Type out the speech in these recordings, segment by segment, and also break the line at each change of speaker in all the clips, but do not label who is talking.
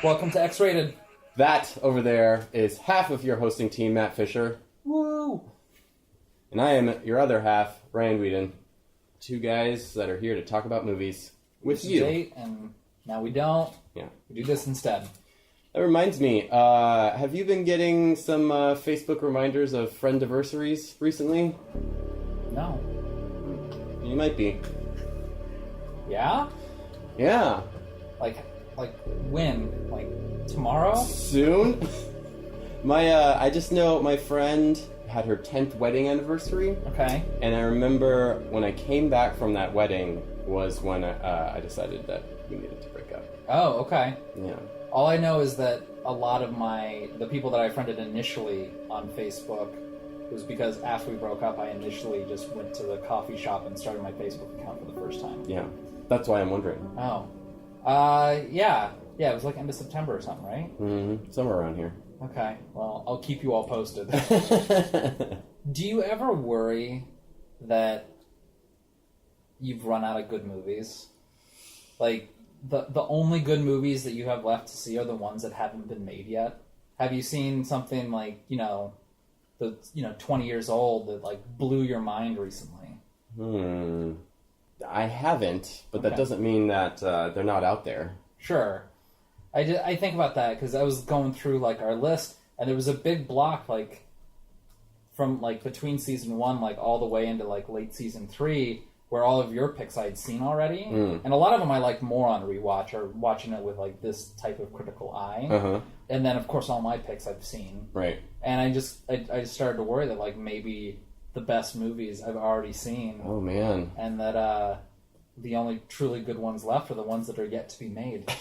Welcome to Hex Rated.
That over there is half of your hosting team, Matt Fisher.
Woo!
And I am your other half, Ryan Whedon. Two guys that are here to talk about movies with you.
Date, and now we don't.
Yeah.
We do this instead.
That reminds me, have you been getting some Facebook reminders of friend-iversaries recently?
No.
You might be.
Yeah?
Yeah.
Like when? Like tomorrow?
Soon? I just know my friend had her 10th wedding anniversary.
Okay.
And I remember when I came back from that wedding was when I decided that we needed to break up.
Oh, okay.
Yeah.
All I know is that a lot of the people that I friended initially on Facebook was because after we broke up, I initially just went to the coffee shop and started my Facebook account for the first time.
Yeah. That's why I'm wondering.
Oh. Yeah. Yeah, it was like end of September or something, right?
Mm-hmm. Somewhere around here.
Okay. Well, I'll keep you all posted. Do you ever worry that you've run out of good movies? Like, the only good movies that you have left to see are the ones that haven't been made yet? Have you seen something like, 20 years old that, like, blew your mind recently?
I haven't, but that doesn't mean that they're not out there.
Sure. I think about that because I was going through, like, our list, and there was a big block, like, from, like, between season 1, like, all the way into, like, late season 3, where all of your picks I'd seen already. And a lot of them I liked more on rewatch or watching it with, like, this type of critical eye.
Uh-huh.
And then, of course, all my picks I've seen.
Right.
And I just started to worry that, like, maybe the best movies I've already seen.
Oh, man.
And that the only truly good ones left are the ones that are yet to be made.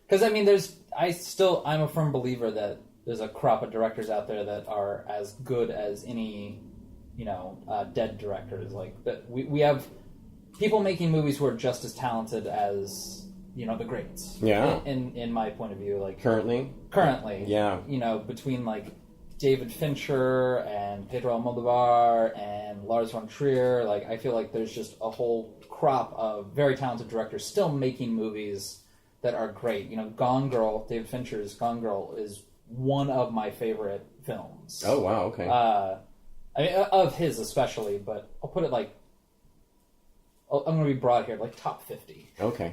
Because, I mean, I'm a firm believer that there's a crop of directors out there that are as good as any, dead directors. Like, that we have people making movies who are just as talented as, the greats.
Yeah.
In my point of view. Like
Currently?
Yeah. Between, like, David Fincher and Pedro Almodovar and Lars von Trier, like, I feel like there's just a whole crop of very talented directors still making movies that are great. Gone Girl, David Fincher's Gone Girl is one of my favorite films.
Oh, wow, okay.
Of his especially, but I'll put it like, I'm going to be broad here, like top 50.
Okay.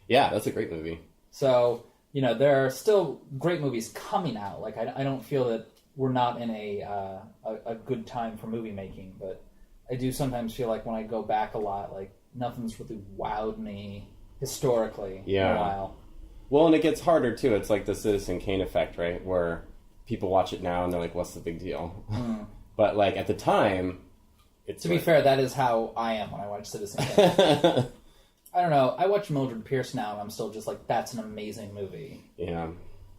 Yeah, that's a great movie.
So, there are still great movies coming out. Like, I don't feel that we're not in a good time for movie making, but I do sometimes feel like when I go back a lot, like, nothing's really wowed me historically in a while.
Well, and it gets harder, too. It's like the Citizen Kane effect, right? Where people watch it now and they're like, what's the big deal? But, like, at the time, it's...
To be fair, that is how I am when I watch Citizen Kane. I don't know. I watch Mildred Pierce now, and I'm still just like, that's an amazing movie.
Yeah.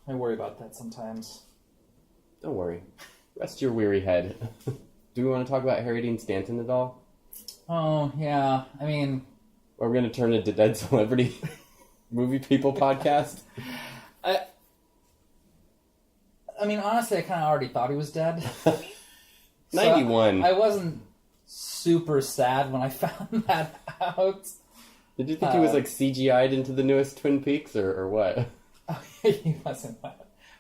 I worry about that sometimes.
Don't worry. Rest your weary head. Do we want to talk about Harry Dean Stanton at all?
Oh, yeah. I mean...
Or are we going to turn into Dead Celebrity Movie People podcast?
I mean, honestly, I kind of already thought he was dead.
91.
So I wasn't super sad when I found that out.
Did you think he was, like, CGI'd into the newest Twin Peaks, or what?
He wasn't.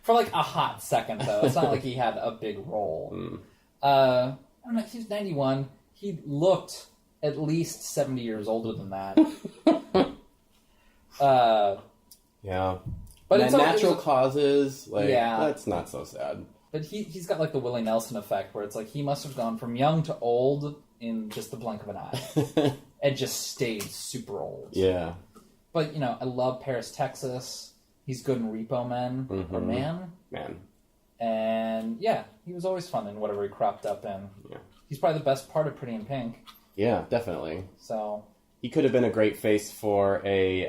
For, like, a hot second, though. It's not like he had a big role. I don't know. He was 91. He looked at least 70 years older than that.
Yeah.
But it's
natural causes, like,
yeah.
That's not so sad.
But he's got, like, the Willie Nelson effect, where it's like he must have gone from young to old in just the blink of an eye. And just stayed super old.
Yeah.
But, I love Paris, Texas. He's good in Repo Man. Or Man.
Man.
And, yeah, he was always fun in whatever he cropped up in.
Yeah.
He's probably the best part of Pretty in Pink.
Yeah, definitely.
So...
He could have been a great face for a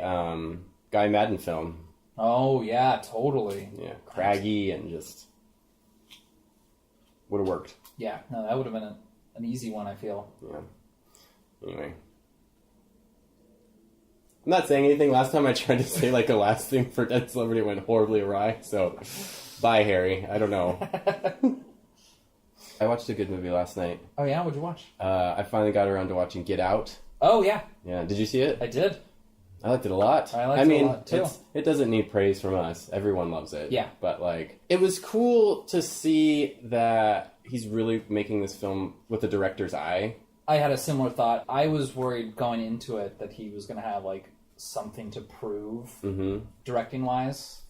Guy Madden film.
Oh, yeah, totally.
Yeah, craggy and just... Would have worked.
Yeah, no, that would have been an easy one, I feel.
Yeah. Anyway. I'm not saying anything. Last time I tried to say, like, a last thing for Dead Celebrity, it went horribly awry, so... Bye, Harry. I don't know. I watched a good movie last night.
Oh, yeah? What'd you watch?
I finally got around to watching Get Out.
Oh, yeah.
Yeah. Did you see it?
I did.
I liked it a lot.
I liked it a lot, too.
It doesn't need praise from us. Everyone loves it.
Yeah.
But, like, it was cool to see that he's really making this film with the director's eye.
I had a similar thought. I was worried going into it that he was going to have, like, something to prove directing-wise,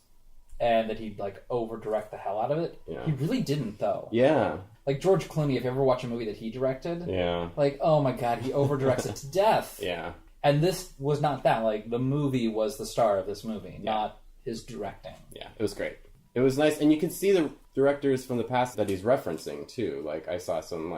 and that he'd, like, over-direct the hell out of it.
Yeah.
He really didn't, though.
Yeah.
Like, George Clooney, if you ever watch a movie that he directed,
Yeah.
like, oh my god, he over-directs it to death.
Yeah.
And this was not that. Like, the movie was the star of this movie, not his directing.
Yeah, it was great. It was nice, and you can see the directors from the past that he's referencing too. Like I saw some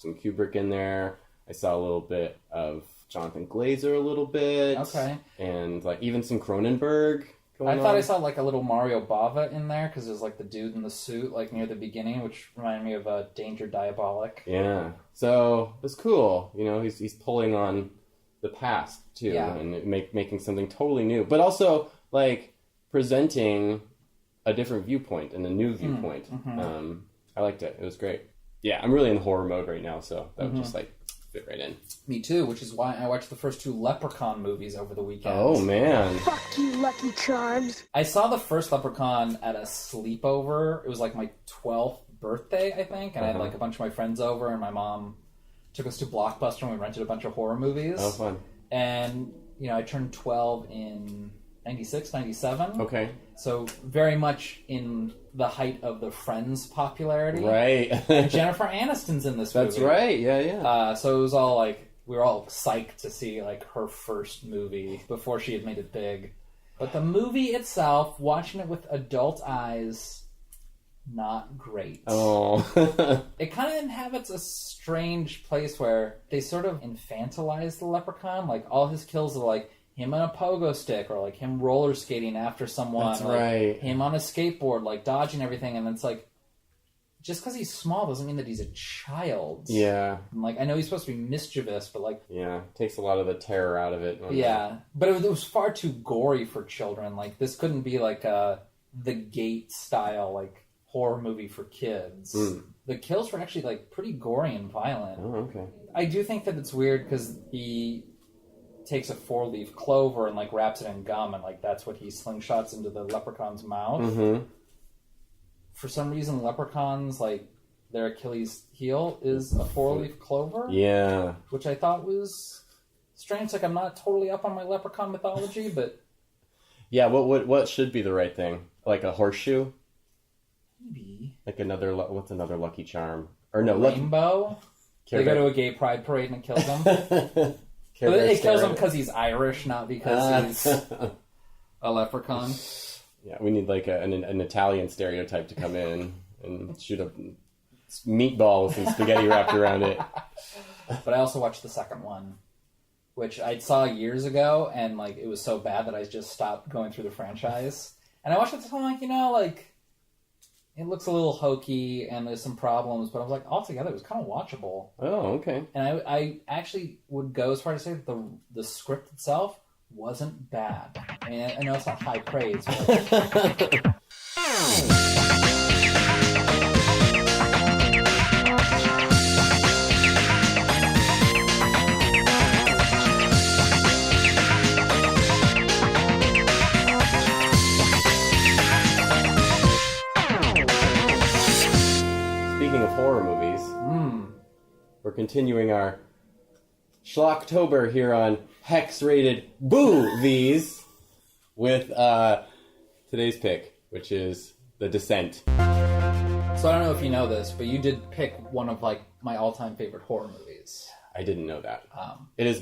Kubrick in there. I saw a little bit of Jonathan Glazer, a little bit.
Okay.
And like even some Cronenberg.
I thought I saw like a little Mario Bava in there because there's like the dude in the suit like near the beginning, which reminded me of Danger Diabolic.
Yeah. So it was cool. You know, he's pulling on the past too, and making something totally new, but also like presenting a different viewpoint and a new viewpoint. I liked it. It was great. Yeah, I'm really in horror mode right now, so that would just like fit right in.
Me too, which is why I watched the first 2 Leprechaun movies over the weekend.
Oh man!
Fuck you, Lucky Charms.
I saw the first Leprechaun at a sleepover. It was like my 12th birthday, I think, and I had like a bunch of my friends over, and my mom took us to Blockbuster and we rented a bunch of horror movies.
Oh, fun.
And, you know, I turned 12 in 96, 97.
Okay.
So very much in the height of the Friends popularity.
Right.
And Jennifer Aniston's in this movie.
That's right. Yeah, yeah.
So it was all like, we were all psyched to see like her first movie before she had made it big. But the movie itself, watching it with adult eyes, not great.
Oh.
It kind of inhabits a strange place where they sort of infantilize the leprechaun. Like, all his kills are like him on a pogo stick, or like him roller skating after someone.
That's
like,
right.
Him on a skateboard, like dodging everything. And it's like, just because he's small doesn't mean that he's a child.
Yeah.
And like, I know he's supposed to be mischievous, but like...
Yeah, takes a lot of the terror out of it.
Yeah, but it was far too gory for children. Like, this couldn't be like The Gate style, like, horror movie for kids. The kills were actually like pretty gory and violent.
Oh, okay.
I do think that it's weird because he takes a 4-leaf clover and like wraps it in gum, and like that's what he slingshots into the leprechaun's mouth. For some reason, leprechauns, like, their Achilles heel is a 4-leaf clover.
Yeah.
Which I thought was strange. Like, I'm not totally up on my leprechaun mythology, but...
Yeah, what should be the right thing? Like a horseshoe?
Maybe.
Like what's another Lucky Charm? Or no,
Rainbow? They go to a gay pride parade and it kills him. But it kills him because he's Irish, not because he's a leprechaun.
Yeah, we need like an Italian stereotype to come in and shoot up meatballs and spaghetti wrapped around it.
But I also watched the second one, which I saw years ago, and like it was so bad that I just stopped going through the franchise. And I watched it, and I'm like, you know, like it looks a little hokey, and there's some problems, but I was like, altogether, it was kind of watchable.
Oh, okay.
And I actually would go as far as to say that the script itself wasn't bad. I mean, I know it's not high praise, but...
Speaking of horror movies, we're continuing our Schlocktober here on Hex Rated Boo vies with today's pick, which is The Descent.
So I don't know if you know this, but you did pick one of like my all-time favorite horror movies.
I didn't know that. It is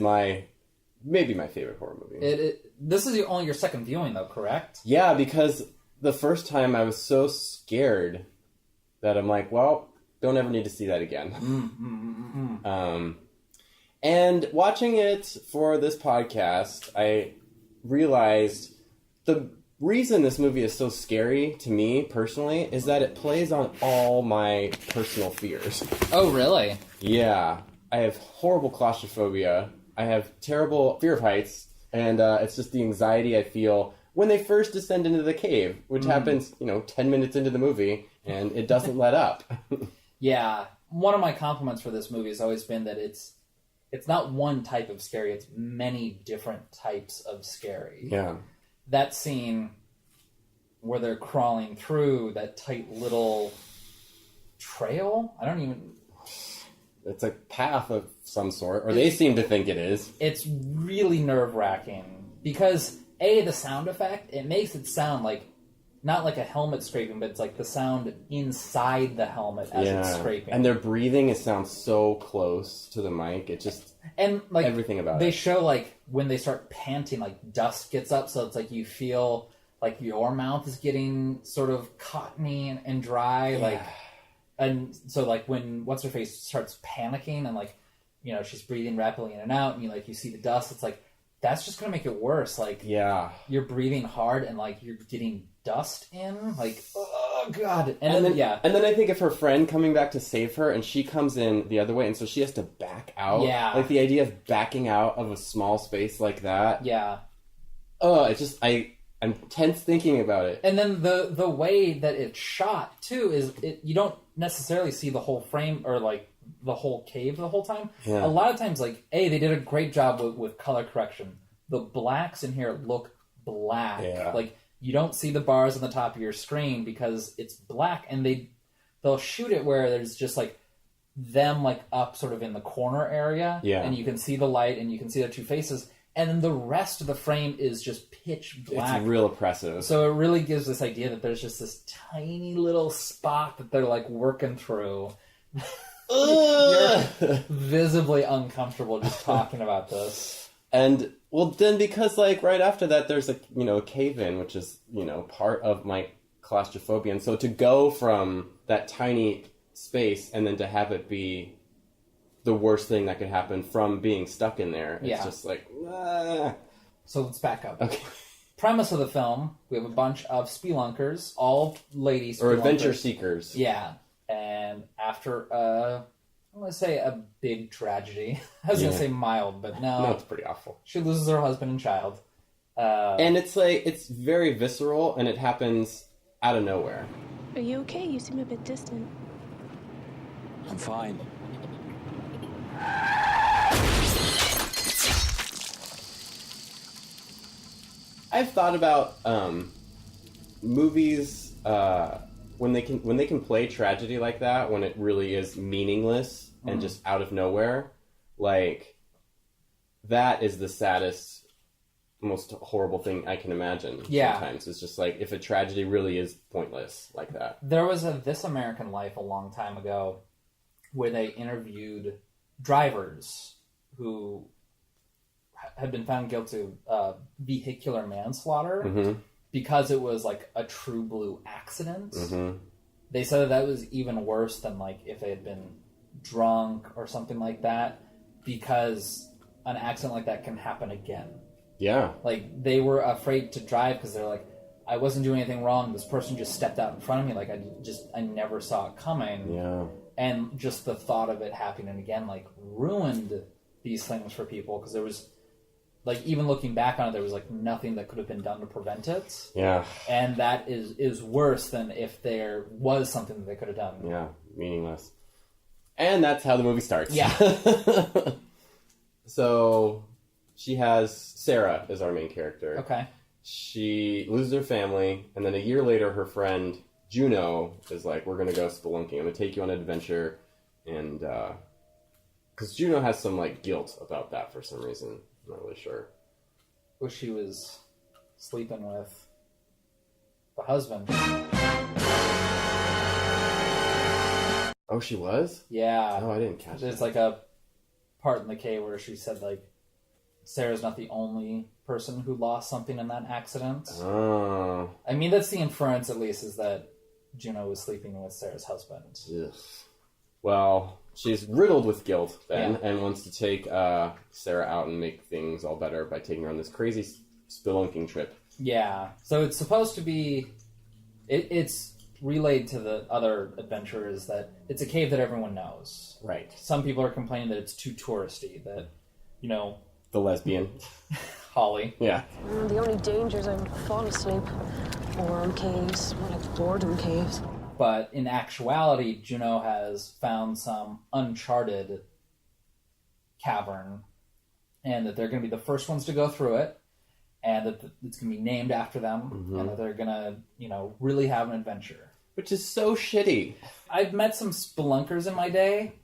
maybe my favorite horror movie.
This is only your second viewing, though, correct?
Yeah, because the first time I was so scared that I'm like, well, don't ever need to see that again. And watching it for this podcast, I realized the reason this movie is so scary to me personally is that it plays on all my personal fears.
Oh, really?
Yeah. I have horrible claustrophobia. I have terrible fear of heights. And it's just the anxiety I feel when they first descend into the cave, which happens, 10 minutes into the movie, and it doesn't let up.
Yeah. One of my compliments for this movie has always been that it's it's not one type of scary, it's many different types of scary.
Yeah.
That scene where they're crawling through that tight little trail,
It's a path of some sort, or they seem to think it is.
It's really nerve-wracking because the sound effect, it makes it sound like not like a helmet scraping, but it's like the sound inside the helmet as it's scraping.
And their breathing, it sounds so close to the mic. It just
and like
everything about
they
it.
show like when they start panting, like dust gets up, so it's like you feel like your mouth is getting sort of cottony and dry, like. And so, like, when What's-Her-Face starts panicking and, like, you know, she's breathing rapidly in and out, and you see the dust, it's like, that's just going to make it worse. Like, you're breathing hard and, like, you're getting dust in. Like, oh, God. And then I think of her friend coming back to save her, and she comes in the other way, and so she has to back out.
Yeah. Like, the idea of backing out of a small space like that.
Yeah.
Oh, it's just, I'm tense thinking about it.
And then the way that it's shot, too, is you don't necessarily see the whole frame or, like, the whole cave the whole time.
Yeah.
A lot of times, like, they did a great job with color correction. The blacks in here look black.
Yeah.
Like, you don't see the bars on the top of your screen because it's black, and they'll shoot it where there's just, like, them, like, up sort of in the corner area.
Yeah.
And you can see the light, and you can see their two faces. And then the rest of the frame is just pitch black.
It's real oppressive.
So it really gives this idea that there's just this tiny little spot that they're, like, working through. You're visibly uncomfortable just talking about this.
And, well, then because, like, right after that, there's a cave-in, which is, part of my claustrophobia. And so to go from that tiny space and then to have it be the worst thing that could happen from being stuck in there. It's just like, ah.
So let's back up.
Okay.
Premise of the film, we have a bunch of spelunkers, all lady spelunkers.
Or adventure seekers.
Yeah. And after, I'm going to say a big tragedy. I was going to say mild, but no.
No, it's pretty awful.
She loses her husband and child.
And it's like, it's very visceral, and it happens out of nowhere.
Are you okay? You seem a bit distant.
I'm fine.
I've thought about movies when they can play tragedy like that, when it really is meaningless and just out of nowhere. Like, that is the saddest, most horrible thing I can imagine.
Yeah.
Sometimes it's just like if a tragedy really is pointless like that.
There was a This American Life a long time ago where they interviewed drivers who had been found guilty of vehicular manslaughter because it was like a true blue accident. They said that was even worse than like if they had been drunk or something like that, because an accident like that can happen again.
Yeah.
Like, they were afraid to drive because they're like, I wasn't doing anything wrong. This person just stepped out in front of me. Like, I never saw it coming.
Yeah.
And just the thought of it happening again, like, ruined these things for people, because there was, like, even looking back on it, there was, like, nothing that could have been done to prevent it.
Yeah.
And that is worse than if there was something that they could have done.
Yeah, meaningless. And that's how the movie starts.
Yeah.
So, Sarah is our main character.
Okay.
She loses her family, and then a year later, her friend Juno is like, we're going to go spelunking. I'm going to take you on an adventure. And, because Juno has some, like, guilt about that for some reason. I'm not really sure.
Well, she was sleeping with the husband.
Oh, she was?
Yeah.
Oh, I didn't catch that.
There's, like, a part in the K where she said, like, Sarah's not the only person who lost something in that accident.
Oh.
I mean, that's the inference, at least, is that Juno was sleeping with Sarah's husband.
Ugh. Well, she's riddled with guilt then, and wants to take Sarah out and make things all better by taking her on this crazy spelunking trip.
Yeah. So it's supposed to be... It's relayed to the other adventurers that it's a cave that everyone knows.
Right.
Some people are complaining that it's too touristy, that, you know...
The lesbian.
Holly.
Yeah.
The only dangers I would fall asleep, or in caves, or like boredom caves.
But in actuality, Juno has found some uncharted cavern, and that they're going to be the first ones to go through it, and that it's going to be named after them, and that they're going to, really have an adventure.
Which is so shitty.
I've met some spelunkers in my day.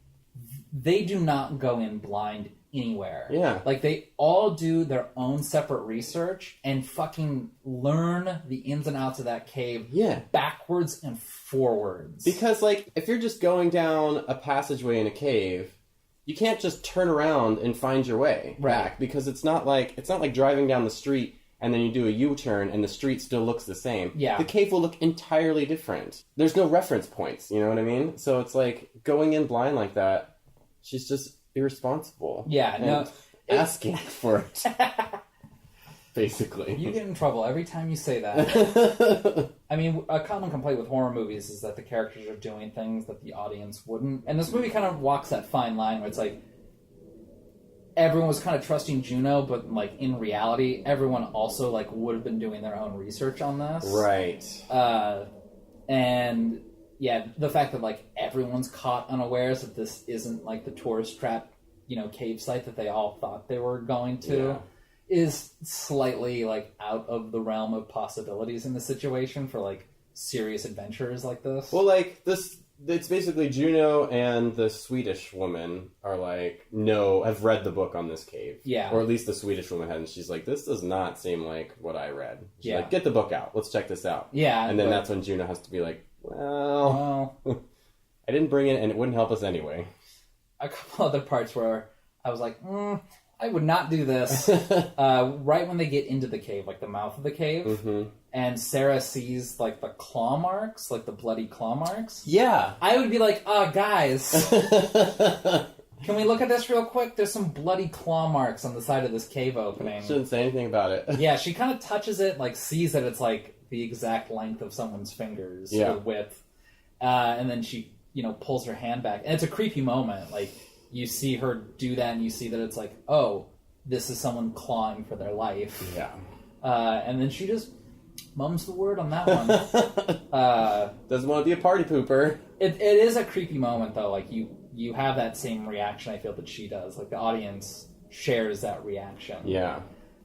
They do not go in blind anywhere.
Yeah.
Like, they all do their own separate research and fucking learn the ins and outs of that cave backwards and forwards.
Because, like, if you're just going down a passageway in a cave, you can't just turn around and find your way back, because it's not like driving down the street and then you do a U-turn and the street still looks the same.
Yeah.
The cave will look entirely different. There's no reference points, you know what I mean? So it's like, going in blind like that, she's just irresponsible.
Yeah,
and asking for it. Basically.
You get in trouble every time you say that. I mean, a common complaint with horror movies is that the characters are doing things that the audience wouldn't. And this movie kind of walks that fine line where it's like, everyone was kind of trusting Juno, but, like, in reality, everyone also, like, would have been doing their own research on this.
Right.
And, yeah, the fact that, like, everyone's caught unawares that this isn't, like, the tourist trap, cave site that they all thought they were going to is slightly, like, out of the realm of possibilities in the situation for, like, serious adventures like this.
Well, like, it's basically Juno and the Swedish woman are like, have read the book on this cave.
Yeah.
Or at least the Swedish woman had, and she's like, this does not seem like what I read. She's like, get the book out. Let's check this out.
Yeah.
And then that's when Juno has to be like, well, I didn't bring it, and it wouldn't help us anyway.
A couple other parts where I was like, I would not do this. Right when they get into the cave, like the mouth of the cave, and Sarah sees, like, the claw marks, like the bloody claw marks.
Yeah.
I would be like, guys, can we look at this real quick? There's some bloody claw marks on the side of this cave opening.
Shouldn't say anything about it.
Yeah, she kind of touches it, like, sees that it's, like, the exact length of someone's fingers, the width. And then she, pulls her hand back. And it's a creepy moment. Like, you see her do that, and you see that it's like, oh, this is someone clawing for their life.
Yeah.
And then she just mum's the word on that one.
Doesn't want to be a party pooper.
It is a creepy moment, though. Like, you have that same reaction, I feel, that she does. Like, the audience shares that reaction.
Yeah.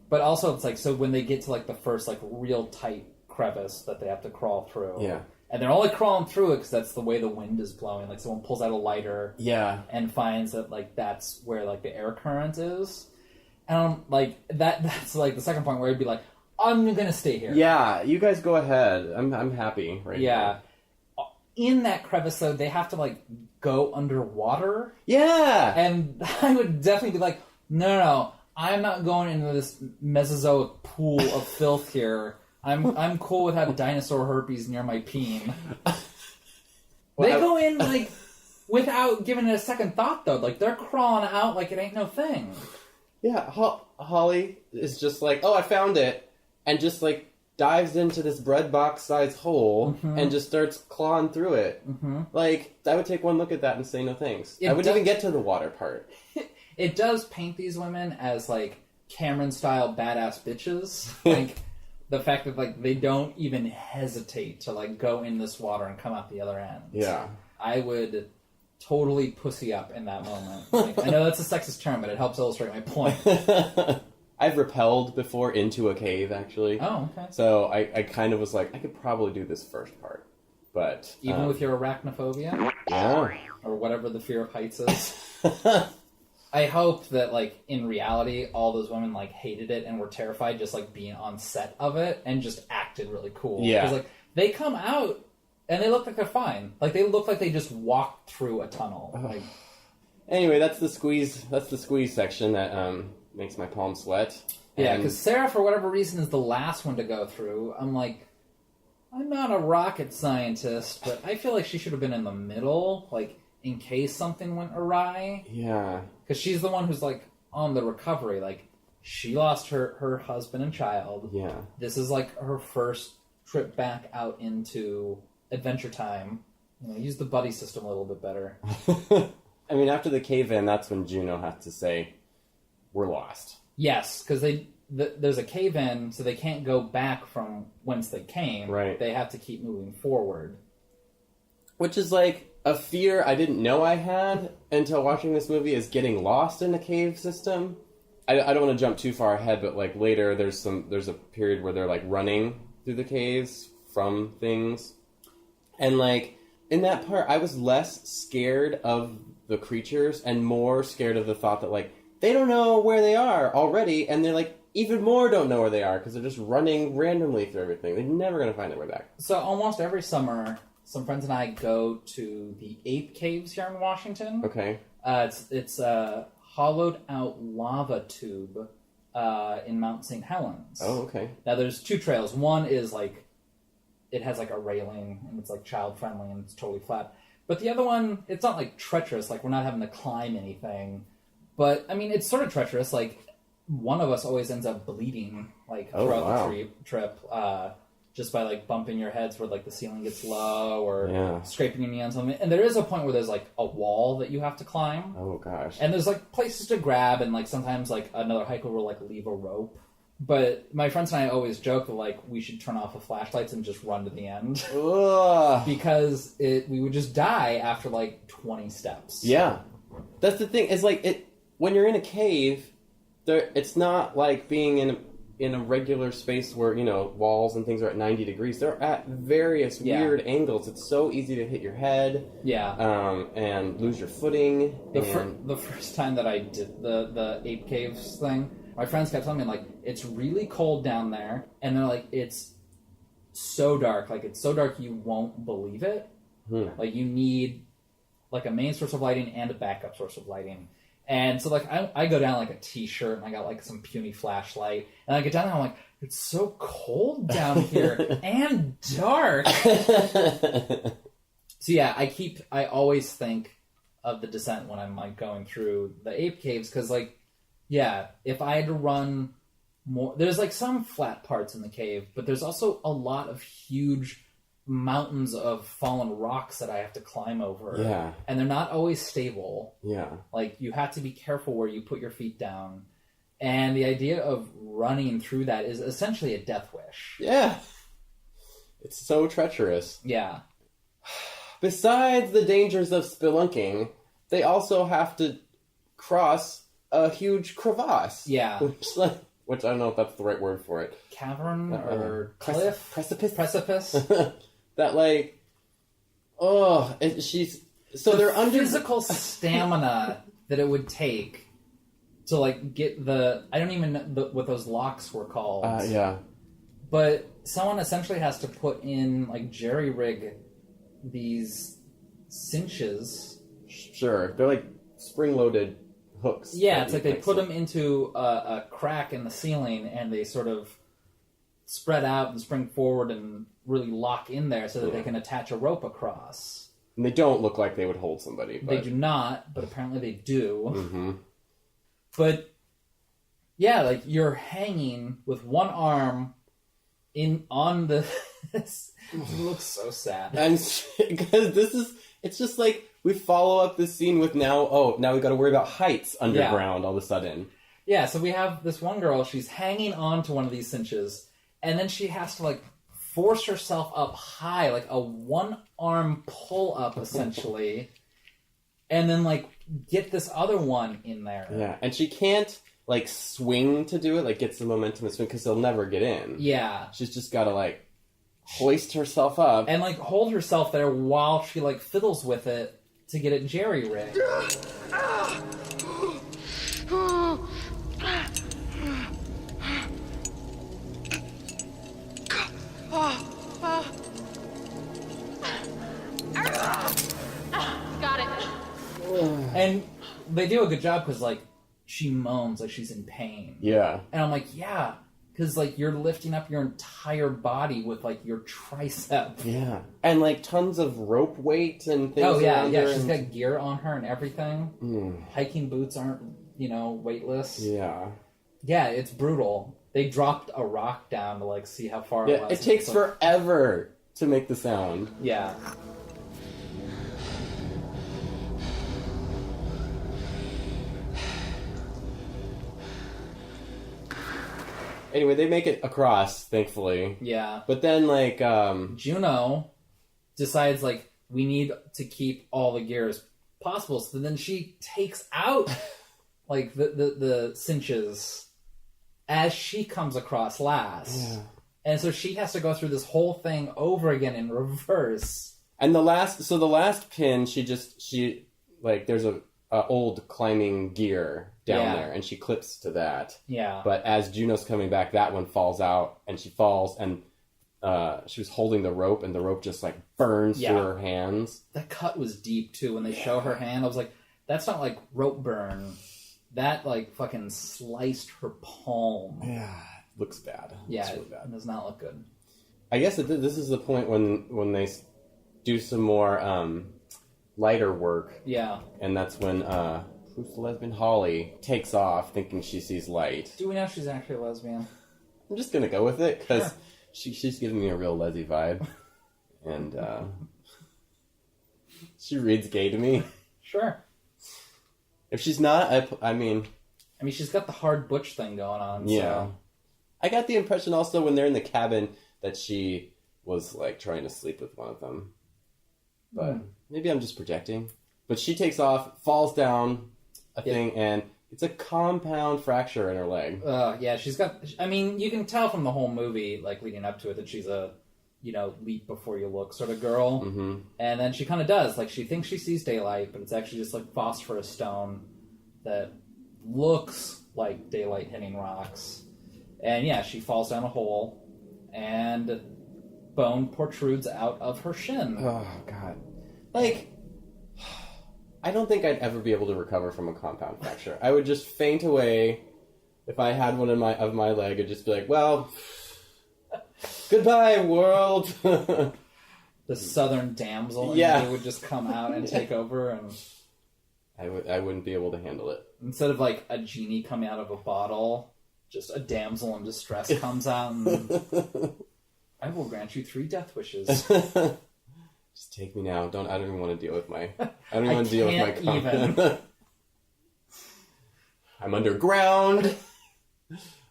But also, it's like, so when they get to, like, the first, like, real tight crevice that they have to crawl through.
Yeah.
And they're only crawling through it because that's the way the wind is blowing. Like, someone pulls out a lighter.
Yeah.
And finds that, like, that's where, like, the air current is. And, like, that's, like, the second point where I'd be like, I'm gonna stay here.
Yeah, you guys go ahead. I'm happy right now.
Yeah. In that crevice, though, they have to, like, go underwater.
Yeah!
And I would definitely be like, no, I'm not going into this Mesozoic pool of filth here. I'm cool with having dinosaur herpes near my peen. They go in, like, without giving it a second thought, though. Like, they're crawling out like it ain't no thing.
Yeah, Holly is just like, I found it, and just, like, dives into this bread box-sized hole and just starts clawing through it. Like, I would take one look at that and say no thanks. I wouldn't even get to the water part.
It does paint these women as, like, Cameron-style badass bitches. Like, the fact that, like, they don't even hesitate to, like, go in this water and come out the other end.
Yeah.
I would totally pussy up in that moment. Like, I know that's a sexist term, but it helps illustrate my point.
I've rappelled before into a cave, actually.
Oh, okay.
So I kind of was like, I could probably do this first part. But...
Even with your arachnophobia?
Yeah.
Or whatever the fear of heights is? I hope that, like, in reality, all those women, like, hated it and were terrified just, like, being on set of it and just acted really cool.
Yeah.
Because, like, they come out and they look like they're fine. Like, they look like they just walked through a tunnel. Like,
anyway, that's the squeeze section that makes my palms sweat.
Yeah, because Sarah, for whatever reason, is the last one to go through. I'm like, I'm not a rocket scientist, but I feel like she should have been in the middle, like, in case something went awry.
Yeah.
Because she's the one who's, like, on the recovery. Like, she lost her husband and child.
Yeah.
This is, like, her first trip back out into Adventure Time. You know, use the buddy system a little bit better.
I mean, after the cave-in, that's when Juno has to say, we're lost.
Yes, because there's a cave-in, so they can't go back from whence they came.
Right.
They have to keep moving forward.
Which is, like, a fear I didn't know I had until watching this movie is getting lost in the cave system. I don't want to jump too far ahead, but like later there's a period where they're like running through the caves from things. And like in that part I was less scared of the creatures and more scared of the thought that like they don't know where they are already, and they're like even more don't know where they are because they're just running randomly through everything. They're never going to find their way back.
So almost every summer, some friends and I go to the ape caves here in Washington.
Okay.
It's a hollowed out lava tube in Mount St. Helens.
Oh, okay.
Now there's two trails. One is like, it has like a railing and it's like child friendly and it's totally flat. But the other one, it's not like treacherous, like we're not having to climb anything. But I mean, it's sort of treacherous. Like one of us always ends up bleeding like throughout the trip. Just by like bumping your heads where like the ceiling gets low or scraping your knee on something. And there is a point where there's like a wall that you have to climb.
Oh gosh.
And there's like places to grab, and like sometimes like another hiker will like leave a rope. But my friends and I always joke that like we should turn off the flashlights and just run to the end. Because we would just die after like 20 steps.
Yeah. That's the thing. It's like when you're in a cave, it's not like being in a regular space where, you know, walls and things are at 90 degrees. They're at various weird angles. It's so easy to hit your head.
Yeah.
And lose your footing.
The first time that I did the ape caves thing, my friends kept telling me, like, it's really cold down there. And they're like, it's so dark. Like, it's so dark you won't believe it. Like, you need, like, a main source of lighting and a backup source of lighting. And so, like, I go down, like, a T-shirt, and I got, like, some puny flashlight. And I get down there, I'm like, it's so cold down here and dark. So, yeah, I always think of the descent when I'm, like, going through the ape caves. Because, like, yeah, if I had to run more... There's, like, some flat parts in the cave, but there's also a lot of huge mountains of fallen rocks that I have to climb over.
Yeah.
And they're not always stable.
Yeah.
Like, you have to be careful where you put your feet down. And the idea of running through that is essentially a death wish.
Yeah. It's so treacherous.
Yeah.
Besides the dangers of spelunking, they also have to cross a huge crevasse.
Yeah.
Which I don't know if that's the right word for it.
Cavern or cliff?
Precipice?
Precipice?
That, like, they're under
physical stamina that it would take to, like, get I don't even know what those locks were called.
Yeah.
But someone essentially has to put in, like, jerry-rig these cinches.
Sure. They're, like, spring-loaded hooks.
Yeah, it's like they put them into a crack in the ceiling, and they sort of spread out and spring forward and really lock in there so that they can attach a rope across.
And they don't look like they would hold somebody. But...
They do not, but apparently they do.
Mm-hmm.
But, yeah, like, you're hanging with one arm on the... It looks so sad.
Because it's just like, we follow up this scene with now we got to worry about heights underground all of a sudden.
Yeah, so we have this one girl, she's hanging on to one of these cinches, and then she has to, like, force herself up high, like a one-arm pull-up, essentially, and then, like, get this other one in there.
Yeah, and she can't, like, swing to do it, like, gets the momentum to swing, because they'll never get in.
Yeah.
She's just got to, like, hoist herself up.
And, like, hold herself there while she, like, fiddles with it to get it jerry-rigged.
Got it.
And they do a good job because, like, she moans like she's in pain.
Yeah.
And I'm like, yeah, because, like, you're lifting up your entire body with, like, your tricep.
Yeah. And, like, tons of rope weight and things.
Oh, yeah, yeah. She's got gear on her and everything.
Mm.
Hiking boots aren't, weightless.
Yeah.
Yeah, it's brutal. They dropped a rock down to, like, see how far it was.
It takes forever to make the sound.
Yeah.
Anyway, they make it across, thankfully.
Yeah.
But then, like,
Juno decides, like, we need to keep all the gear as possible. So then she takes out like the cinches as she comes across last. Yeah. And so she has to go through this whole thing over again in reverse. And
the last pin, she there's a old climbing gear down there, and she clips to that.
Yeah.
But as Juno's coming back, that one falls out, and she falls, and she was holding the rope, and the rope just like burns through her hands.
That cut was deep too. When they show her hand, I was like, that's not like rope burn. That like fucking sliced her palm.
Yeah. Looks bad.
Yeah, really bad. It does not look good.
I guess this is the point when they do some more lighter work.
Yeah.
And that's when who's the lesbian? Holly takes off thinking she sees light.
Do we know she's actually a lesbian?
I'm just gonna go with it because she's giving me a real lesby vibe, and she reads gay to me.
Sure.
If she's not, I mean,
she's got the hard butch thing going on.
Yeah.
So.
I got the impression also when they're in the cabin that she was like trying to sleep with one of them. But maybe I'm just projecting. But she takes off, falls down a thing, and it's a compound fracture in her leg.
Yeah, she's got... you can tell from the whole movie, like, leading up to it, that she's a, leap before you look sort of girl.
Mm-hmm.
And then she kind of does. Like, she thinks she sees daylight, but it's actually just, like, phosphorus stone that looks like daylight hitting rocks. And, yeah, she falls down a hole, and bone protrudes out of her shin.
Oh, God. Like, I don't think I'd ever be able to recover from a compound fracture. I would just faint away. If I had one of my leg, I'd just be like, well, goodbye, world.
The southern damsel would just come out and take over, and
I wouldn't be able to handle it.
Instead of, like, a genie coming out of a bottle... Just a damsel in distress comes out and I will grant you 3 death wishes.
Just take me now. I don't even want to deal with my. I don't even want to deal with my.
Even.
I'm underground.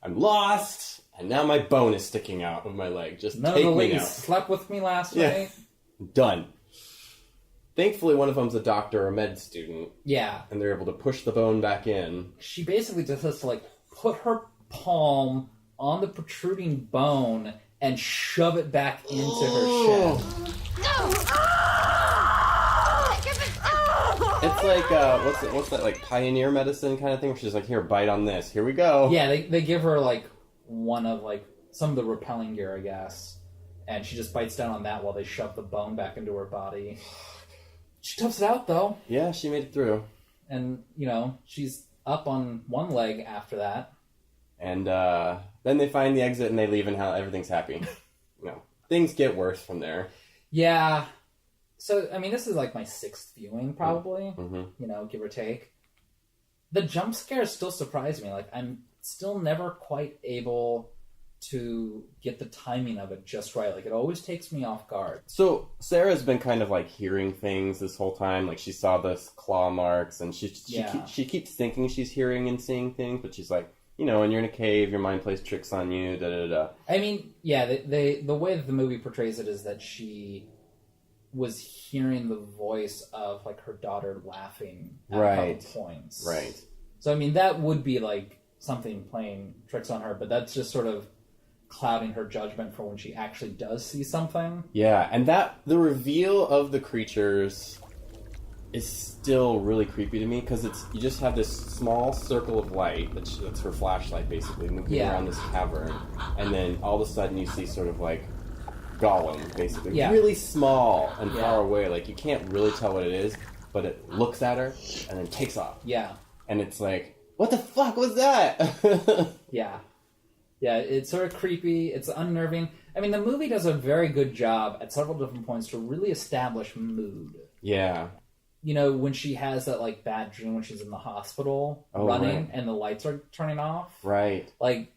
I'm lost, and now my bone is sticking out of my leg. Just
none
take
of the
me now.
ladies slept with me last night.
Done. Thankfully, one of them's a doctor or a med student.
Yeah,
and they're able to push the bone back in.
She basically just has to like put her palm on the protruding bone and shove it back into her shin.
It's like what's that like pioneer medicine kind of thing? Where she's like, here, bite on this. Here we go.
Yeah, they give her like one of like some of the repelling gear, I guess, and she just bites down on that while they shove the bone back into her body. She toughs it out though.
Yeah, she made it through.
And she's up on one leg after that.
And then they find the exit and they leave and everything's happy. Things get worse from there.
Yeah. So, this is like my 6th viewing, probably.
Mm-hmm.
Give or take. The jump scares still surprise me. Like, I'm still never quite able to get the timing of it just right. Like, it always takes me off guard.
So, Sarah's been kind of like hearing things this whole time. Like, she saw the claw marks and she keeps thinking she's hearing and seeing things, but she's like, when you're in a cave, your mind plays tricks on you, da-da-da.
The way that the movie portrays it is that she was hearing the voice of, like, her daughter laughing at a couple points.
Right.
So, that would be, like, something playing tricks on her, but that's just sort of clouding her judgment for when she actually does see something.
Yeah, and the reveal of the creatures is still really creepy to me because you just have this small circle of light that's her flashlight basically moving around this cavern, and then all of a sudden you see sort of like Gollum basically really small and far away, like you can't really tell what it is, but it looks at her and then takes off. And it's like, what the fuck was that?
Yeah, it's sort of creepy, it's unnerving. The movie does a very good job at several different points to really establish mood.
Yeah.
When she has that, like, bad dream when she's in the hospital running and the lights are turning off.
Right.
Like,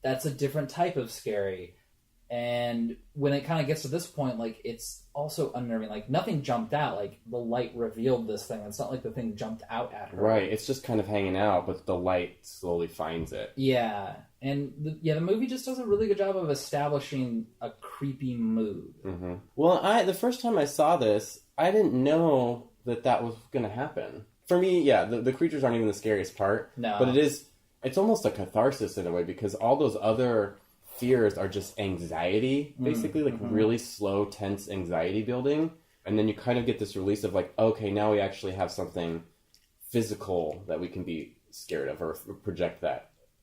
that's a different type of scary. And when it kind of gets to this point, like, it's also unnerving. Like, nothing jumped out. Like, the light revealed this thing. It's not like the thing jumped out at her.
Right. It's just kind of hanging out, but the light slowly finds it.
Yeah. And, the movie just does a really good job of establishing a creepy mood.
Mm-hmm. Well, the first time I saw this, I didn't know that was going to happen. For me, yeah, the creatures aren't even the scariest part.
No.
But it's almost a catharsis in a way, because all those other fears are just anxiety, basically, like really slow, tense anxiety building. And then you kind of get this release of like, okay, now we actually have something physical that we can be scared of or project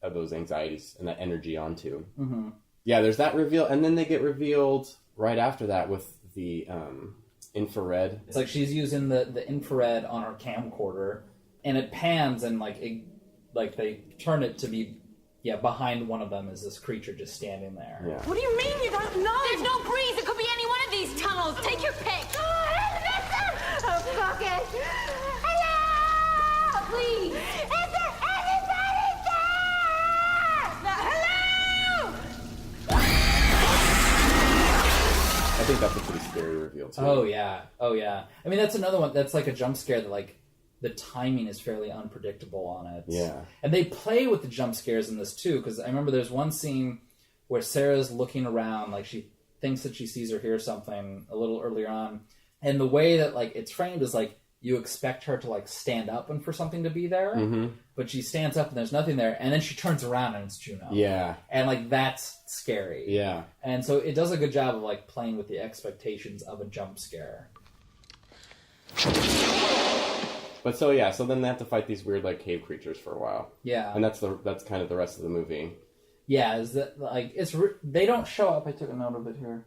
those anxieties and that energy onto. Mm-hmm. Yeah, there's that reveal. And then they get revealed right after that with the infrared.
It's like she's using the infrared on her camcorder, and it pans and like they turn it to be behind one of them is this creature just standing there.
Yeah.
What do you mean you don't know?
There's no breeze. It could be any one of these tunnels. Take your pick.
Oh, fuck it. Hello!
Please.
Is there anybody there? Hello!
I think that's a pretty scary reveal, too.
Oh, yeah. I mean, that's another one that's like a jump scare that, like, the timing is fairly unpredictable on it.
Yeah.
And they play with the jump scares in this, too, because I remember there's one scene where Sarah's looking around, like, she thinks that she sees or hears something a little earlier on, and the way that, like, it's framed is, like, you expect her to, like, stand up and for something to be there, but she stands up and there's nothing there, and then she turns around and it's Juno.
Yeah.
And, like, that's scary.
Yeah.
And so it does a good job of, like, playing with the expectations of a jump scare.
But so then they have to fight these weird, like, cave creatures for a while.
Yeah.
And that's kind of the rest of the movie.
Yeah, is that, like, they don't show up. I took a note of it here.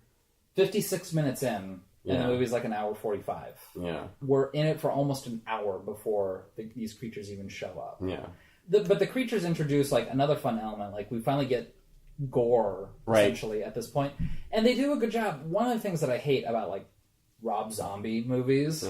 56 minutes in, and the movie's like an hour 45.
Yeah.
We're in it for almost an hour before these creatures even show up.
Yeah.
But the creatures introduce, like, another fun element. Like, we finally get gore, essentially, at this point. And they do a good job. One of the things that I hate about, like, Rob Zombie movies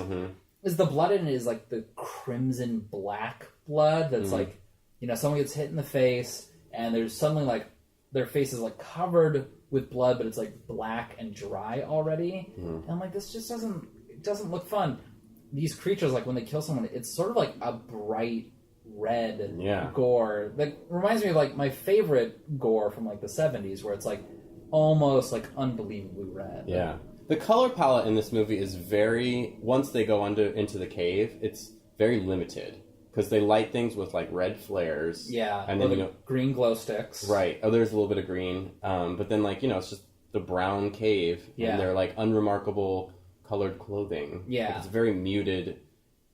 is the blood in it is, like, the crimson black blood that's, like, you know, someone gets hit in the face, and there's suddenly, like, their face is, like, covered with blood, but it's, like, black and dry already. And I'm like, this just doesn't look fun. These creatures, like, when they kill someone, it's sort of like a bright red gore. That reminds me of, like, my favorite gore from, like, the 70s, where it's, like, almost, like, unbelievably red.
Yeah. The color palette in this movie is once they go into the cave, it's very limited. Because they light things with, like, red flares.
Yeah,
and then,
green glow sticks.
Right. Oh, there's a little bit of green. But then, like, it's just the brown cave.
Yeah.
And they're, like, unremarkable colored clothing.
Yeah.
Like, it's a very muted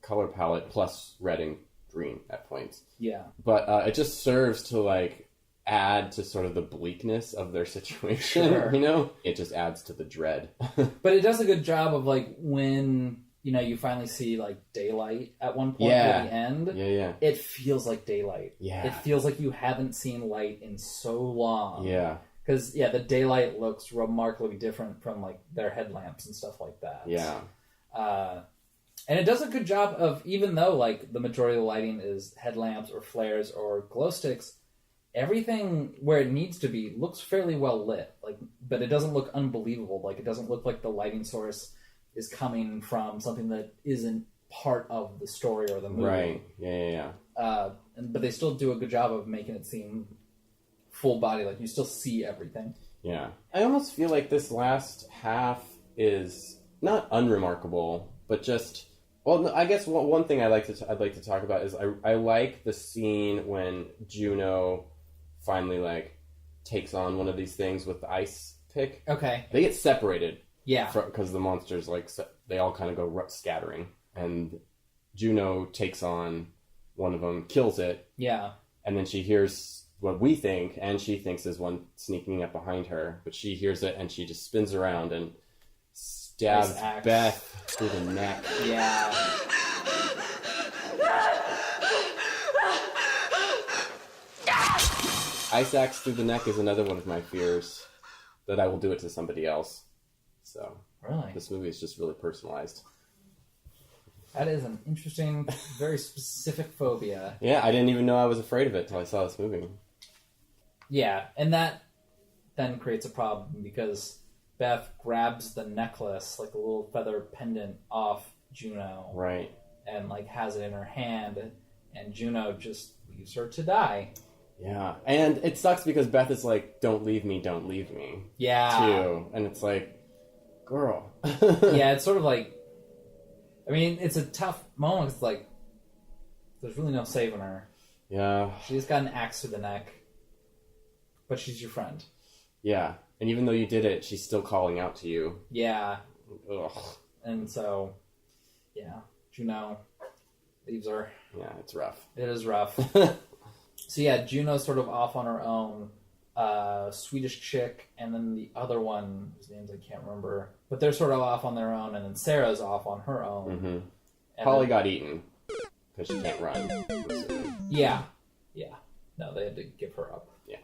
color palette plus red and green at points.
Yeah.
But it just serves to, like, add to sort of the bleakness of their situation.
Sure.
You know? It just adds to the dread.
But it does a good job of, like, when... You know, you finally see, like, daylight at one point at the end.
Yeah.
It feels like daylight.
Yeah.
It feels like you haven't seen light in so long.
Yeah.
Because, the daylight looks remarkably different from, like, their headlamps and stuff like that.
Yeah.
And it does a good job of, even though, like, the majority of the lighting is headlamps or flares or glow sticks, everything where it needs to be looks fairly well lit. Like, but it doesn't look unbelievable. Like, it doesn't look like the lighting source is coming from something that isn't part of the story or the movie.
Right. Yeah.
But they still do a good job of making it seem full body, like you still see everything.
Yeah. I almost feel like this last half is not unremarkable, but just... Well, I guess one thing I'd like to talk about is I like the scene when Juno finally, like, takes on one of these things with the ice pick.
Okay.
They get separated.
Yeah.
Because the monsters, like, they all kind of go scattering. And Juno takes on one of them, kills it.
Yeah.
And then she hears what we think, and she thinks is one sneaking up behind her. But she hears it, and she just spins around and stabs Beth through the neck.
Yeah.
Ice axe through the neck is another one of my fears, that I will do it to somebody else. So,
really?
This movie is just really personalized.
That is an interesting, very specific phobia.
Yeah, I didn't even know I was afraid of it until I saw this movie.
Yeah, and that then creates a problem because Beth grabs the necklace, like a little feather pendant, off Juno.
Right.
And, like, has it in her hand, and Juno just leaves her to die.
Yeah, and it sucks because Beth is like, don't leave me,
Yeah.
too. And it's like, girl.
Yeah, it's sort of like, I mean, it's a tough moment. It's like, there's really no saving her.
Yeah.
She's got an axe to the neck, but she's your friend.
Yeah. And even though you did it, she's still calling out to you.
Yeah.
Ugh.
And so, yeah, Juno leaves her.
Yeah, it's rough.
It is rough. So yeah, Juno's sort of off on her own. Swedish chick, and then the other one, whose names I can't remember, but they're sort of off on their own, and then Sarah's off on her own.
Mm-hmm. Holly got eaten because she can't run.
Yeah. No, they had to give her up.
Yeah.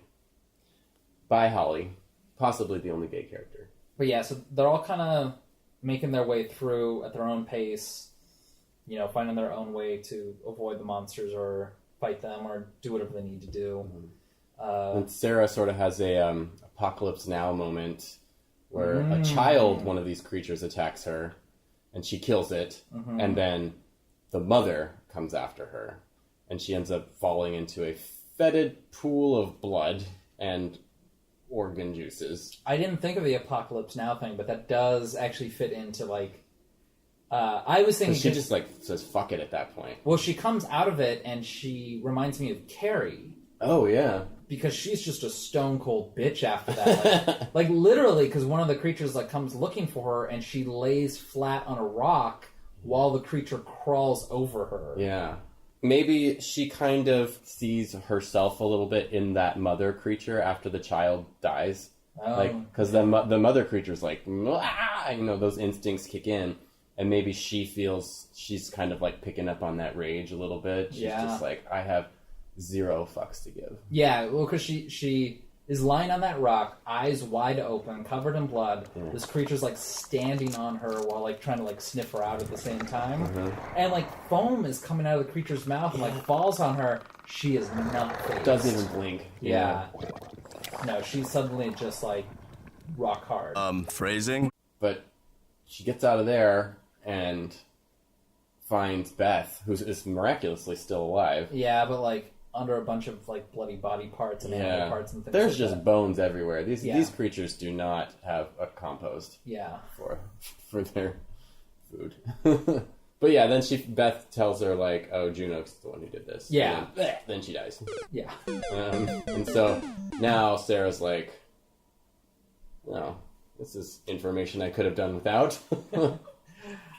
Bye, Holly. Possibly the only gay character.
But yeah, so they're all kind of making their way through at their own pace, you know, finding their own way to avoid the monsters or fight them or do whatever they need to do.
Mm-hmm. And Sarah sort of has a apocalypse now moment where a child, one of these creatures, attacks her, and she kills it, and then the mother comes after her, and she ends up falling into a fetid pool of blood and organ juices.
I didn't think of the apocalypse now thing, but that does actually fit into, like, I was thinking...
She just, like, says fuck it at that point.
Well, she comes out of it, and she reminds me of Carrie.
Oh, yeah.
Because she's just a stone cold bitch after that. Like literally, because one of the creatures like comes looking for her, and she lays flat on a rock while the creature crawls over her.
Yeah. Maybe she kind of sees herself a little bit in that mother creature after the child dies. Like, because the mother creature's like, ah! You know, those instincts kick in. And maybe she feels she's kind of like picking up on that rage a little bit. She's just like, I have 0 fucks to give. Yeah,
well, because she is lying on that rock, eyes wide open, covered in blood. Yeah. This creature's like standing on her while like trying to like sniff her out at the same time. And like foam is coming out of the creature's mouth and like falls on her. She is not phased.
Doesn't even blink.
Yeah. No, she's suddenly just like rock hard.
Phrasing?
But she gets out of there and finds Beth, who is miraculously still alive.
Yeah, but like under a bunch of like bloody body parts and animal parts and things.
There's
like
just
that.
Bones everywhere. These creatures do not have a compost.
Yeah.
For their food. But yeah, then Beth tells her like, "Oh, Juno's the one who did this."
Yeah.
Then she dies.
Yeah.
And so now Sarah's like, "No, this is information I could have done without."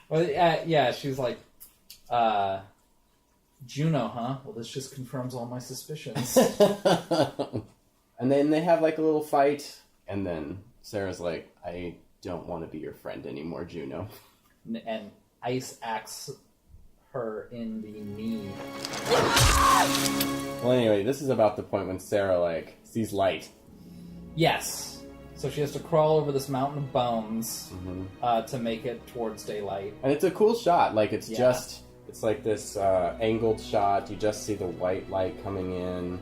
Well, yeah, she's like, Juno, huh? Well, this just confirms all my suspicions.
And then they have like a little fight, and then Sarah's like, I don't want to be your friend anymore, Juno.
And ice axe her in the knee.
Well, anyway, this is about the point when Sarah like sees light.
Yes. So she has to crawl over this mountain of bones to make it towards daylight.
And it's a cool shot. Like, it's it's like this angled shot. You just see the white light coming in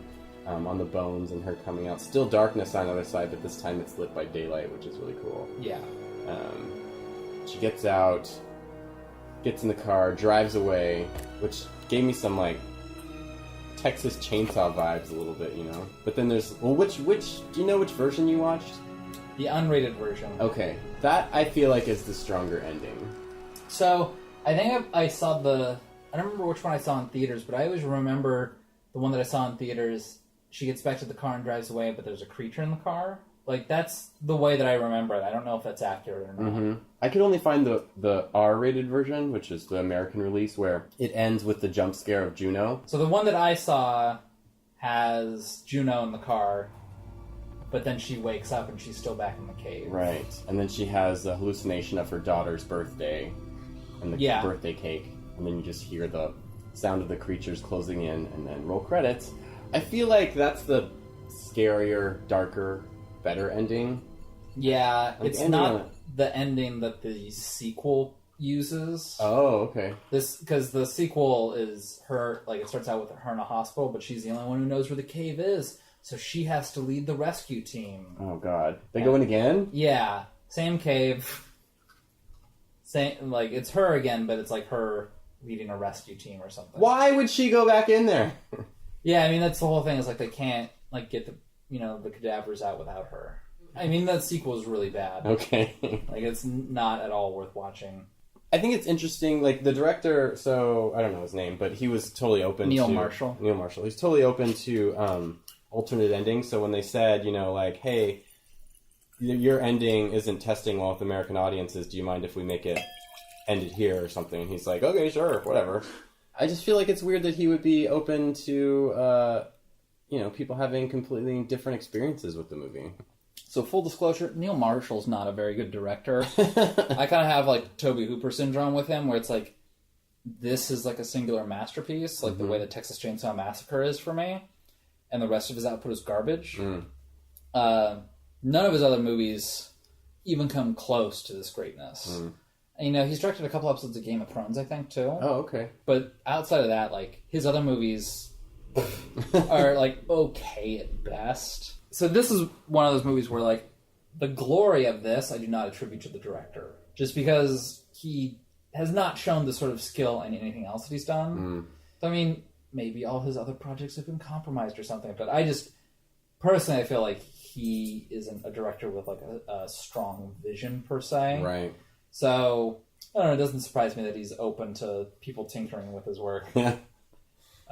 on the bones and her coming out. Still darkness on the other side, but this time it's lit by daylight, which is really cool.
Yeah.
She gets out, gets in the car, drives away, which gave me some, like, Texas Chainsaw vibes a little bit, you know? But then there's... Well, which do you know which version you watched?
The unrated version.
Okay. That, I feel like, is the stronger ending.
So, I think I saw I don't remember which one I saw in theaters, but I always remember the one that I saw in theaters. She gets back to the car and drives away, but there's a creature in the car. Like, that's the way that I remember it. I don't know if that's accurate or not.
I could only find the R-rated version, which is the American release, where it ends with the jump scare of Juno.
So the one that I saw has Juno in the car, but then she wakes up and she's still back in the cave.
Right. And then she has a hallucination of her daughter's birthday and the birthday cake. And then you just hear the sound of the creatures closing in and then roll credits. I feel like that's the scarier, darker, better ending.
Yeah,
like,
it's not the ending that the sequel uses.
Oh, okay.
Because the sequel is her, like, it starts out with her in a hospital, but she's the only one who knows where the cave is. So she has to lead the rescue team.
Oh, God. They go in again?
Yeah. Same cave. Same, like, it's her again, but it's like her leading a rescue team or something.
Why would she go back in there?
Yeah, I mean, that's the whole thing, is like they can't, like, get the, you know, the cadavers out without her. I mean, that sequel is really bad.
Okay.
Like, it's not at all worth watching.
I think it's interesting, like, the director, so, I don't know his name, but he was totally open
Neil
to...
Marshall.
Neil Marshall. He's totally open to alternate endings, so when they said, you know, like, hey, your ending isn't testing well with American audiences, do you mind if we make it ended here or something? And he's like, okay, sure, whatever. I just feel like it's weird that he would be open to, you know, people having completely different experiences with the movie.
So full disclosure, Neil Marshall's not a very good director. I kind of have like Tobe Hooper syndrome with him, where it's like, this is like a singular masterpiece, like the way the Texas Chainsaw Massacre is for me, and the rest of his output is garbage. None of his other movies even come close to this greatness. And, you know, he's directed a couple episodes of Game of Thrones, I think, too.
Oh, okay.
But outside of that, like, his other movies are like okay at best. So this is one of those movies where, like, the glory of this I do not attribute to the director. Just because he has not shown the sort of skill in anything else that he's done. So, I mean, maybe all his other projects have been compromised or something. But I just, personally, I feel like he isn't a director with, like, a strong vision, per se.
Right.
So, I don't know, it doesn't surprise me that he's open to people tinkering with his work.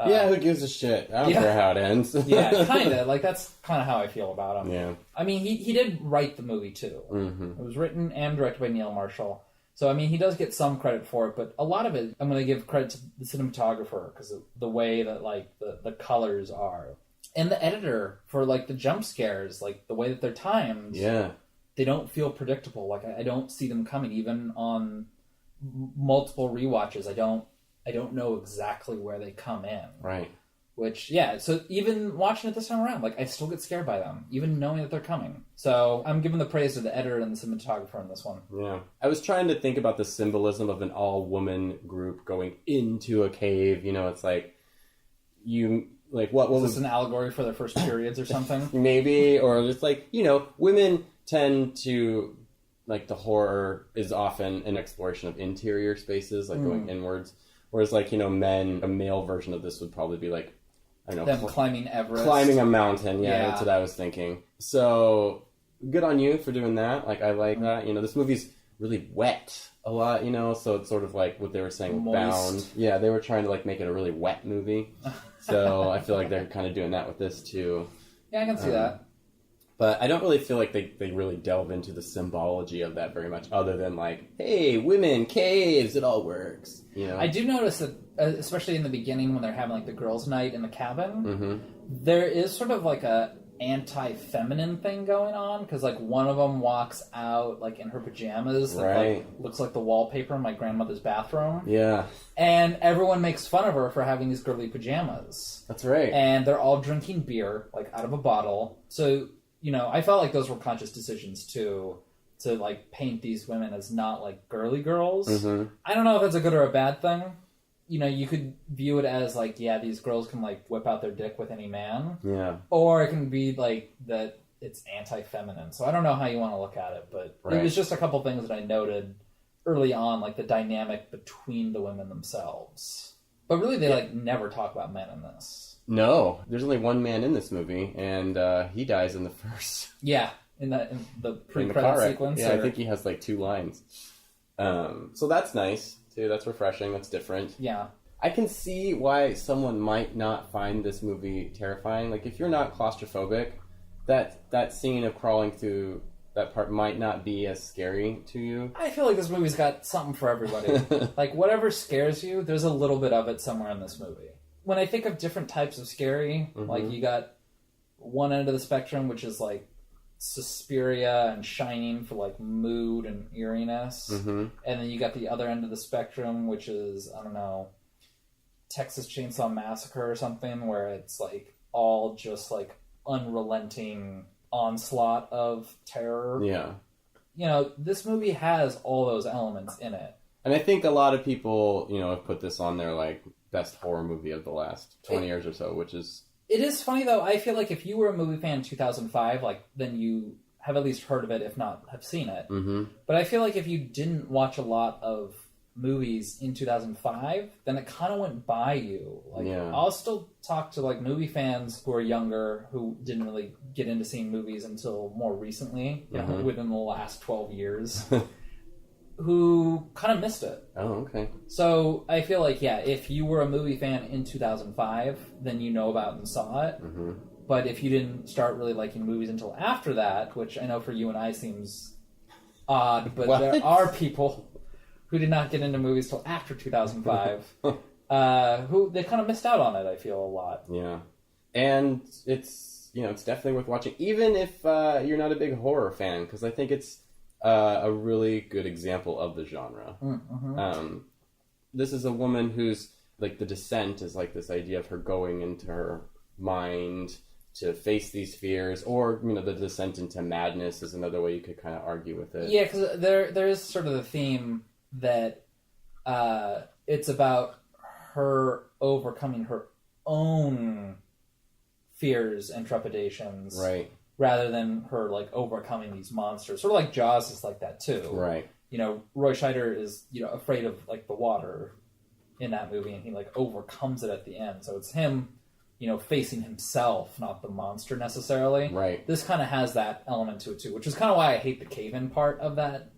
Yeah, who gives a shit? I don't care how it ends.
Yeah, kind of. Like, that's kind of how I feel about him.
Yeah.
I mean, he did write the movie, too. It was written and directed by Neil Marshall. So, I mean, he does get some credit for it, but a lot of it, I'm going to give credit to the cinematographer, because of the way that, like, the colors are. And the editor for, like, the jump scares, like, the way that they're timed.
Yeah.
They don't feel predictable. Like, I don't see them coming, even on multiple rewatches. I don't know exactly where they come in.
Right.
Which, yeah, so even watching it this time around, like, I still get scared by them, even knowing that they're coming. So I'm giving the praise to the editor and the cinematographer in this one.
Yeah. I was trying to think about the symbolism of an all-woman group going into a cave. You know, it's like, what
Was
was...
this an allegory for their first periods or something?
Maybe, or it's like, you know, women tend to, like, the horror is often an exploration of interior spaces, like going inwards. Whereas, like, you know, men, a male version of this would probably be like, I don't know.
Them climbing Everest.
Climbing a mountain, yeah, that's what I was thinking. So, good on you for doing that. Like, I like that. You know, this movie's really wet a lot, you know, so it's sort of like what they were saying with Bound. Yeah, they were trying to, like, make it a really wet movie. So, I feel like they're kind of doing that with this, too.
Yeah, I can see that.
But I don't really feel like they really delve into the symbology of that very much, other than like, hey, women, caves, it all works. You know?
I do notice that, especially in the beginning when they're having like the girls' night in the cabin, there is sort of like a anti-feminine thing going on, because like one of them walks out like in her pajamas that like looks like the wallpaper in my grandmother's bathroom.
Yeah.
And everyone makes fun of her for having these girly pajamas.
That's right.
And they're all drinking beer, like out of a bottle. So, you know, I felt like those were conscious decisions too, to like paint these women as not like girly girls. I don't know if that's a good or a bad thing. You know, you could view it as like, yeah, these girls can like whip out their dick with any man. Yeah. Or it can be like that it's anti-feminine. So I don't know how you want to look at it, but it was just a couple things that I noted early on, like the dynamic between the women themselves. But really, they like never talk about men in this.
No, there's only one man in this movie, and he dies in the first.
Yeah, in the pre-credit sequence.
Yeah, I think he has like 2 lines. So that's nice too. That's refreshing. That's different.
Yeah,
I can see why someone might not find this movie terrifying. Like if you're not claustrophobic, that scene of crawling through that part might not be as scary to you.
I feel like this movie's got something for everybody. Like whatever scares you, there's a little bit of it somewhere in this movie. When I think of different types of scary, like you got one end of the spectrum, which is like Suspiria and Shining for like mood and eeriness. And then you got the other end of the spectrum, which is, I don't know, Texas Chainsaw Massacre or something, where it's like all just like unrelenting onslaught of terror. Yeah. You know, this movie has all those elements in it.
And I think a lot of people, you know, have put this on their like best horror movie of the last 20 years or so, which is...
It is funny, though. I feel like if you were a movie fan in 2005, like, then you have at least heard of it, if not have seen it. But I feel like if you didn't watch a lot of movies in 2005, then it kind of went by you. Like, I'll still talk to, like, movie fans who are younger, who didn't really get into seeing movies until more recently, you know, within the last 12 years. who kind of missed it.
Oh, okay.
So I feel like, yeah, if you were a movie fan in 2005, then you know about and saw it.
Mm-hmm.
But if you didn't start really liking movies until after that, which I know for you and I seems odd, but
What?
there are people who did not get into movies till after 2005, who they kind of missed out on it, I feel, a lot.
Yeah. And it's, it's definitely worth watching, even if you're not a big horror fan, because I think it's a really good example of the genre.
Mm-hmm.
This is a woman who's, like, the descent is like this idea of her going into her mind to face these fears, or, the descent into madness is another way you could kind of argue with it.
Yeah, because there is sort of the theme that it's about her overcoming her own fears and trepidations,
Right.
rather than her, like, overcoming these monsters. Sort of like Jaws is like that, too.
Right.
Roy Scheider is, afraid of, like, the water in that movie, and he, like, overcomes it at the end. So it's him, facing himself, not the monster necessarily.
Right.
This kind of has that element to it, too, which is kind of why I hate the cave-in part of that.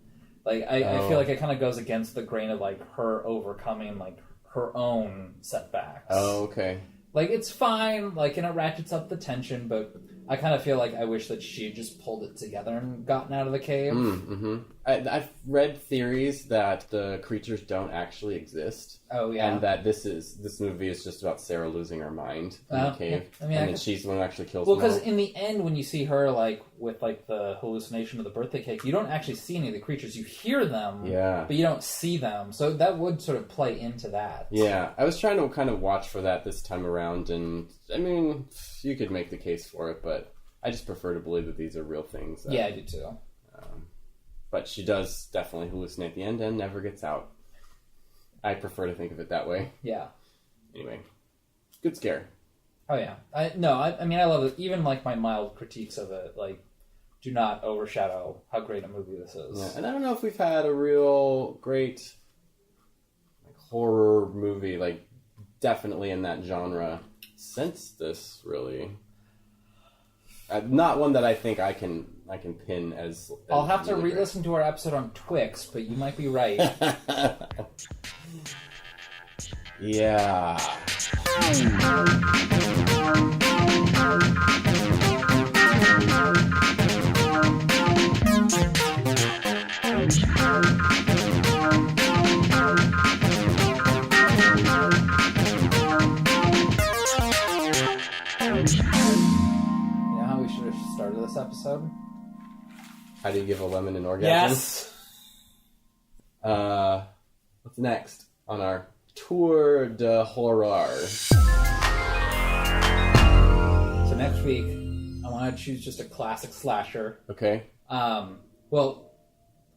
Like, I feel like it kind of goes against the grain of, like, her overcoming, like, her own setbacks.
Oh, okay.
Like, it's fine, like, and it ratchets up the tension, but I kind of feel like I wish that she had just pulled it together and gotten out of the cave.
Mm-hmm. I've read theories that the creatures don't actually exist.
Oh, yeah.
And that this movie is just about Sarah losing her mind in the cave.
Yeah. I mean,
and then she's the one who actually kills
Well,
them all.
because in the end, when you see her, like, with, like, the hallucination of the birthday cake, you don't actually see any of the creatures. You hear them,
Yeah.
but you don't see them. So that would sort of play into that.
Yeah, I was trying to kind of watch for that this time around, and, I mean, you could make the case for it, but I just prefer to believe that these are real things.
Yeah, I do too.
But she does definitely hallucinate at the end and never gets out. I prefer to think of it that way.
Yeah.
Anyway, good scare.
Oh, yeah. I mean, I love it. Even, like, my mild critiques of it, like, do not overshadow how great a movie this is.
Yeah, and I don't know if we've had a real great, like, horror movie, like, definitely in that genre since this, really. Not one that I think I can pin as
I'll have to
really great.
re-listen to our episode on Twix, but you might be right.
Yeah.
Started this episode.
How do you give a lemon an orgasm?
Yes.
What's next on our tour de horror?
So next week, I want to choose just a classic slasher.
Okay.
Well,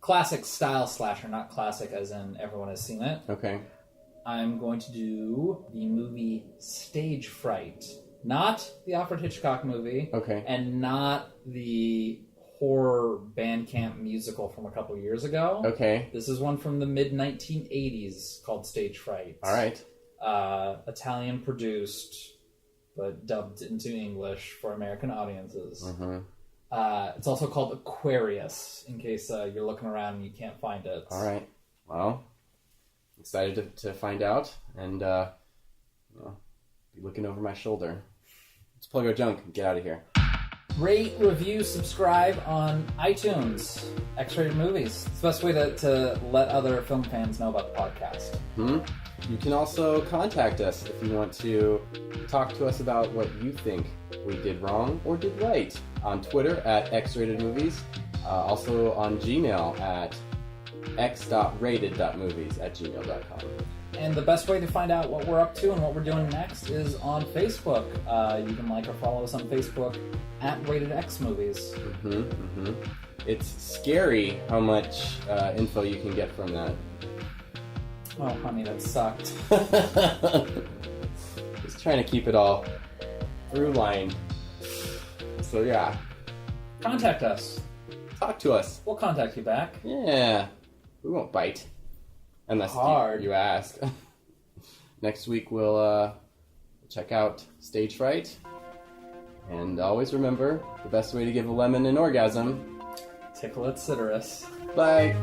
classic style slasher, not classic as in everyone has seen it.
Okay.
I'm going to do the movie Stage Fright. Not the Alfred Hitchcock movie.
Okay.
And not the horror Bandcamp musical from a couple years ago.
Okay.
This is one from the mid-1980s called Stage Fright.
All right.
Italian produced, but dubbed into English for American audiences.
Mm-hmm.
It's also called Aquarius, in case you're looking around and you can't find it.
All right. Well, excited to find out, and be looking over my shoulder. Let's plug our junk and get out of here.
Rate, review, subscribe on iTunes. X-Rated Movies. It's the best way to let other film fans know about the podcast.
You can also contact us if you want to talk to us about what you think we did wrong or did right. On Twitter at xratedmovies. Also on Gmail at x.rated.movies@gmail.com.
And the best way to find out what we're up to and what we're doing next is on Facebook. You can like or follow us on Facebook at Rated X Movies.
It's scary how much info you can get from that.
Oh, honey, that sucked.
Just trying to keep it all through line. So yeah.
Contact us.
Talk to us.
We'll contact you back.
Yeah. We won't bite. Unless you ask. Next week we'll check out Stage Fright. And always remember, the best way to give a lemon an orgasm.
Tickle it, Citrus.
Bye.